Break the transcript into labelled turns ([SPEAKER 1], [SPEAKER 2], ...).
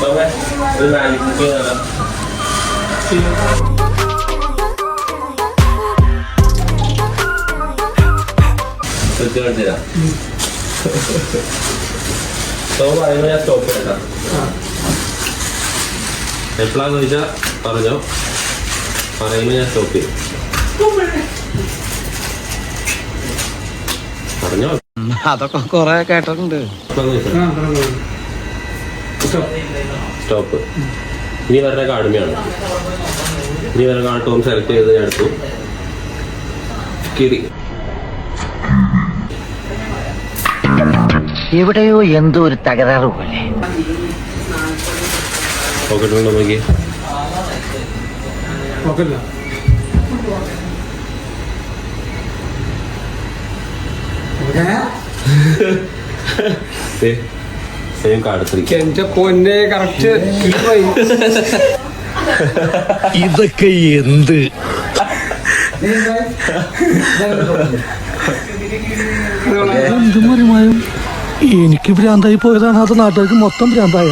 [SPEAKER 1] ഒരു മാജിക് കാണിച്ചുതരാം. പറയുമ്പോൾ ഞാൻ സ്റ്റോപ്പ് ചെയ്യട്ടാ. എപ്പോഴാന്ന് ചോദിച്ചാൽ പറഞ്ഞോ, പറയുമ്പോൾ ഞാൻ സ്റ്റോപ്പ് ചെയ്യും. പറഞ്ഞോ.
[SPEAKER 2] അതൊക്കെ കൊറേ കേട്ടിട്ടുണ്ട്.
[SPEAKER 1] സ്റ്റോപ്പ്. ഇനി വരുന്ന കാടുമയാണ്. ഇനി വരുന്ന കാട്ടും സെലക്ട് ചെയ്ത് ഞാൻ എടുത്തു. കിരി.
[SPEAKER 2] എവിടെയോ എന്തോ ഒരു തകരാറ് പോലെ.
[SPEAKER 1] പോക്കറ്റുണ്ടോ നോക്കി. Same card 3.
[SPEAKER 3] എന്റെ പൊന്നെ കറക്റ്റ്.
[SPEAKER 2] ഇതൊക്കെ എന്ത്? എനിക്ക് ഭ്രാന്തായി പോയതാണ്, അത് നാട്ടുകാർക്ക് മൊത്തം ഭ്രാന്തായ.